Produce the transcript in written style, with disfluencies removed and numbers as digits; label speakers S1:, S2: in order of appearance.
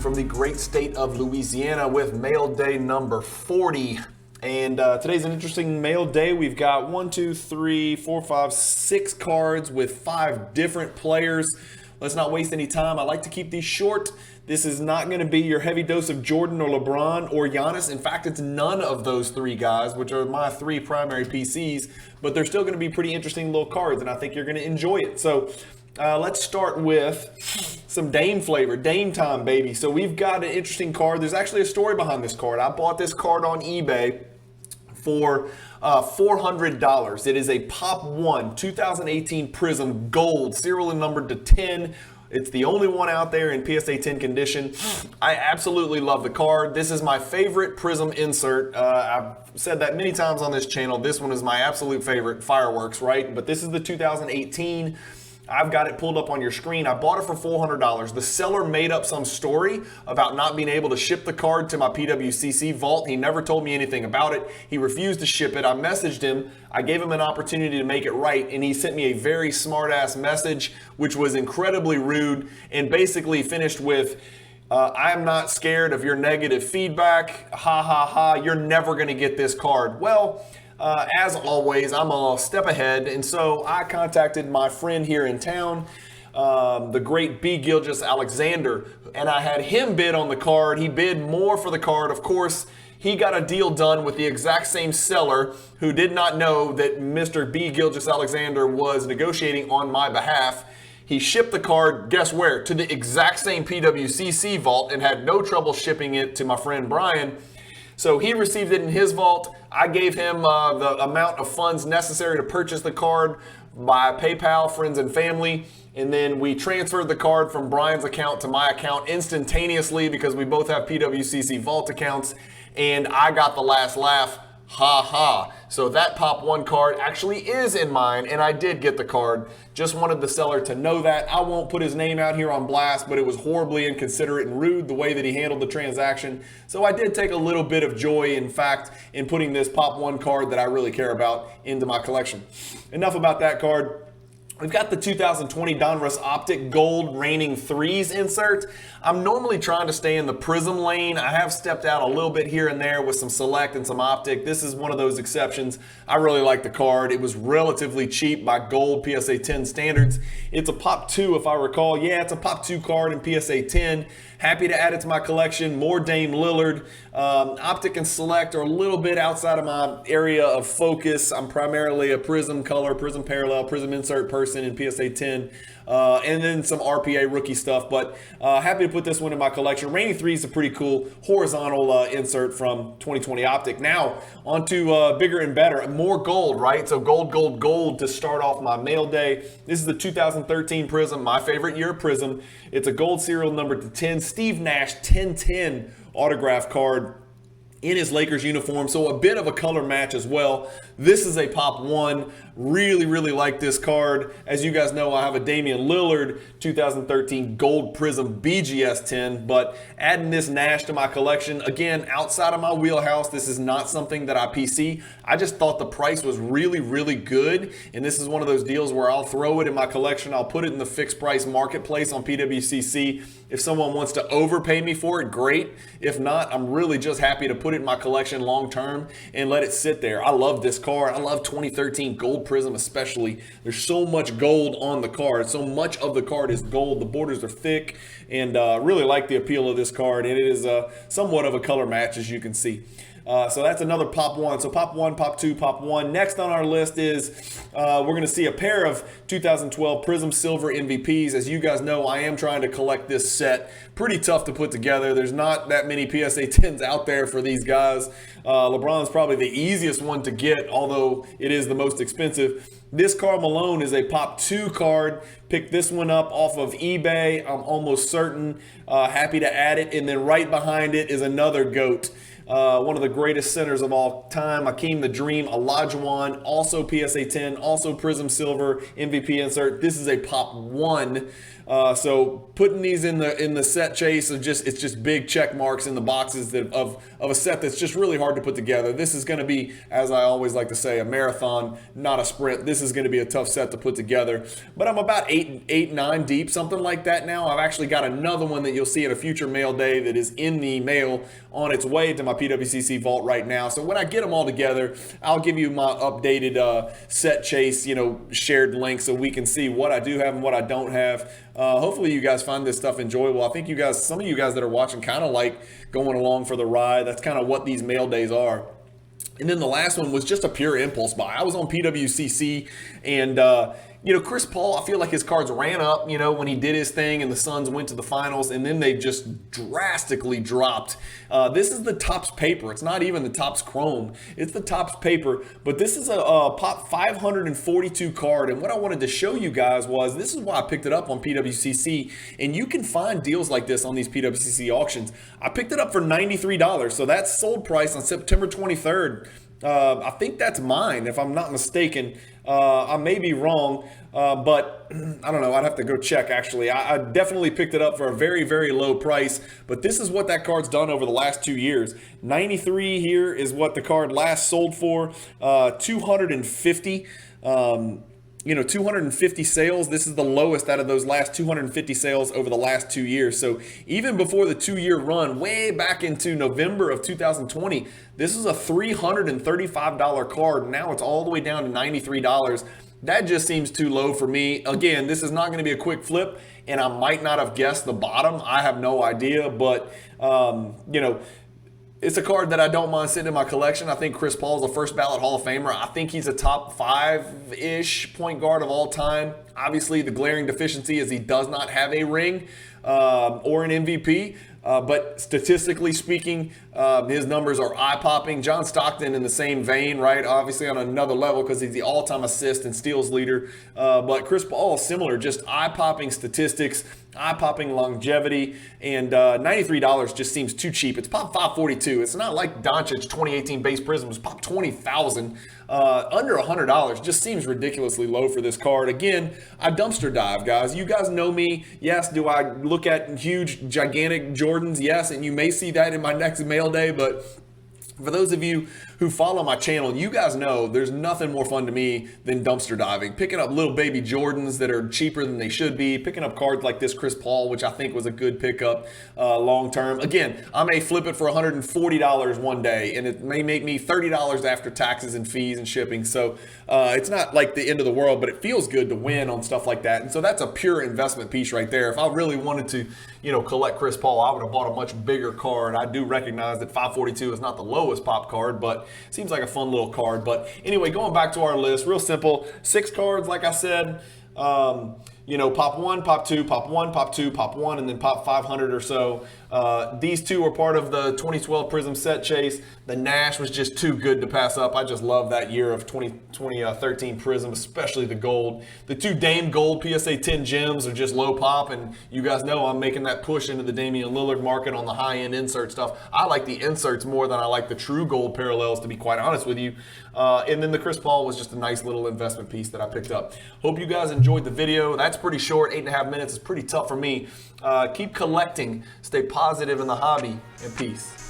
S1: from the great state of Louisiana with mail day number 40. And today's an interesting mail day. We've got 6 cards with 5 different players. Let's not waste any time. I like to keep these short. This is not going to be your heavy dose of Jordan or LeBron or Giannis. In fact, it's none of those 3 guys, which are my 3 primary PCs, but they're still going to be pretty interesting little cards, and I think you're going to enjoy it. So let's start with some Dame flavor. Dame time, baby. So we've got an interesting card. There's actually a story behind this card. I bought this card on eBay for $400. It is a Pop 1 2018 Prizm Gold, serial and numbered to 10. It's the only one out there in PSA 10 condition. I absolutely love the card. This is my favorite Prizm insert. I've said that many times on this channel. This one is my absolute favorite. Fireworks, right? But this is the 2018. I've got it pulled up on your screen. I bought it for $400. The seller made up some story about not being able to ship the card to my PWCC vault. He never told me anything about it. He refused to ship it. I messaged him. I gave him an opportunity to make it right, and he sent me a very smart-ass message, which was incredibly rude, and basically finished with, I'm not scared of your negative feedback. Ha, ha, ha. You're never going to get this card. Well, as always, I'm a step ahead, and so I contacted my friend here in town, the great B. Gilgis Alexander, and I had him bid on the card. He bid more for the card. Of course, he got a deal done with the exact same seller who did not know that Mr. B. Gilgis Alexander was negotiating on my behalf. He shipped the card, guess where? To the exact same PWCC vault and had no trouble shipping it to my friend Brian. So he received it in his vault. I gave him the amount of funds necessary to purchase the card by PayPal, friends and family. And then we transferred the card from Brian's account to my account instantaneously because we both have PWCC vault accounts. And I got the last laugh. Ha ha. So that Pop 1 card actually is in mine, and I did get the card. Just wanted the seller to know that. I won't put his name out here on blast, but it was horribly inconsiderate and rude the way that he handled the transaction. So I did take a little bit of joy, in fact, in putting this Pop 1 card that I really care about into my collection. Enough about that card. We've got the 2020 Donruss Optic Gold Reigning 3s insert. I'm normally trying to stay in the Prizm lane. I have stepped out a little bit here and there with some Select and some Optic. This is one of those exceptions. I really like the card. It was relatively cheap by Gold PSA 10 standards. It's a Pop 2 if I recall. Yeah, it's a Pop 2 card in PSA 10. Happy to add it to my collection. More Dame Lillard. Optic and Select are a little bit outside of my area of focus. I'm primarily a Prizm color, Prizm parallel, Prizm insert person in PSA 10. And then some RPA rookie stuff, but happy to put this one in my collection. Reigning 3 is a pretty cool horizontal insert from 2020 Optic. Now, on to bigger and better. More gold, right? So gold, gold, gold to start off my mail day. This is the 2013 Prizm, my favorite year Prizm. It's a gold serial number to 10. Steve Nash 1010 autograph card in his Lakers uniform, so a bit of a color match as well. This is a Pop 1. Really, really like this card. As you guys know, I have a Damian Lillard 2013 Gold Prizm BGS 10, but adding this Nash to my collection, again, outside of my wheelhouse, this is not something that I PC. I just thought the price was really, really good, and this is one of those deals where I'll throw it in my collection. I'll put it in the fixed price marketplace on PWCC. If someone wants to overpay me for it, great. If not, I'm really just happy to put it in my collection long term and let it sit there. I love this card. I love 2013 Gold Prizm especially. There's so much gold on the card. So much of the card is gold. The borders are thick, and really like the appeal of this card. And it is somewhat of a color match, as you can see. So that's another Pop 1. So Pop 1, Pop 2, Pop 1. Next on our list is we're going to see a pair of 2012 Prizm Silver MVPs. As you guys know, I am trying to collect this set. Pretty tough to put together. There's not that many PSA 10s out there for these guys. LeBron's probably the easiest one to get, although it is the most expensive. This Karl Malone is a Pop 2 card. Picked this one up off of eBay. I'm almost certain. Happy to add it. And then right behind it is another GOAT. One of the greatest centers of all time, Hakeem the Dream Olajuwon, also PSA 10, also Prizm Silver MVP insert. This is a Pop 1 So putting these in the set chase of it's just big check marks in the boxes of a set that's just really hard to put together. This is going to be, as I always like to say, a marathon, not a sprint. This is going to be a tough set to put together. But I'm about 9 deep, something like that now. I've actually got another one that you'll see at a future mail day that is in the mail on its way to my PWCC vault right now. So when I get them all together, I'll give you my updated set chase, shared link so we can see what I do have and what I don't have. Hopefully you guys find this stuff enjoyable. I think some of you guys that are watching kind of like going along for the ride. That's kind of what these mail days are. And then the last one was just a pure impulse buy. I was on PWCC and Chris Paul, I feel like his cards ran up, when he did his thing and the Suns went to the finals, and then they just drastically dropped. This is the Topps paper. It's not even the Topps chrome. It's the Topps paper, but this is a Pop 542 card, and what I wanted to show you guys was, this is why I picked it up on PWCC, and you can find deals like this on these PWCC auctions. I picked it up for $93, so that's sold price on September 23rd. I think that's mine, if I'm not mistaken. I may be wrong, but I don't know. I'd have to go check, actually. I definitely picked it up for a very, very low price, but this is what that card's done over the last 2 years. 93 here is what the card last sold for, 250. 250 sales. This is the lowest out of those last 250 sales over the last 2 years. So even before the 2-year run, way back into November of 2020, this is a $335 card. Now it's all the way down to $93. That just seems too low for me. Again, this is not going to be a quick flip, and I might not have guessed the bottom. I have no idea, but it's a card that I don't mind sitting in my collection. I think Chris Paul is a first ballot Hall of Famer. I think he's a top 5-ish point guard of all time. Obviously, the glaring deficiency is he does not have a ring or an MVP. But statistically speaking, his numbers are eye-popping. John Stockton in the same vein, right? Obviously on another level because he's the all-time assist and steals leader. But Chris Paul, similar, just eye-popping statistics, eye-popping longevity, and $93 just seems too cheap. It's Pop 542. It's not like Doncic 2018 base Prizm was Pop 20,000. Under $100 just seems ridiculously low for this card. Again, I dumpster dive, guys. You guys know me. Yes, do I look at huge, gigantic Jordans? Yes, and you may see that in my next mail day, but for those of you who follow my channel, you guys know there's nothing more fun to me than dumpster diving. Picking up little baby Jordans that are cheaper than they should be. Picking up cards like this Chris Paul, which I think was a good pickup long term. Again, I may flip it for $140 one day, and it may make me $30 after taxes and fees and shipping. So it's not like the end of the world, but it feels good to win on stuff like that. And so that's a pure investment piece right there. If I really wanted to, collect Chris Paul, I would have bought a much bigger card. I do recognize that 542 is not the lowest Pop card, but seems like a fun little card. But anyway, going back to our list, real simple. 6 cards, like I said. Pop 1, Pop 2, Pop 1, Pop 2, Pop 1, and then Pop 500 or so. These two were part of the 2012 Prizm set chase. The Nash was just too good to pass up. I just love that year of 2013 Prizm, especially the gold. The 2 Dame Gold PSA 10 gems are just low pop, and you guys know I'm making that push into the Damian Lillard market on the high-end insert stuff. I like the inserts more than I like the true gold parallels, to be quite honest with you. And then the Chris Paul was just a nice little investment piece that I picked up. Hope you guys enjoyed the video. That's pretty short, 8.5 minutes. It's pretty tough for me. Keep collecting, stay positive in the hobby, and peace.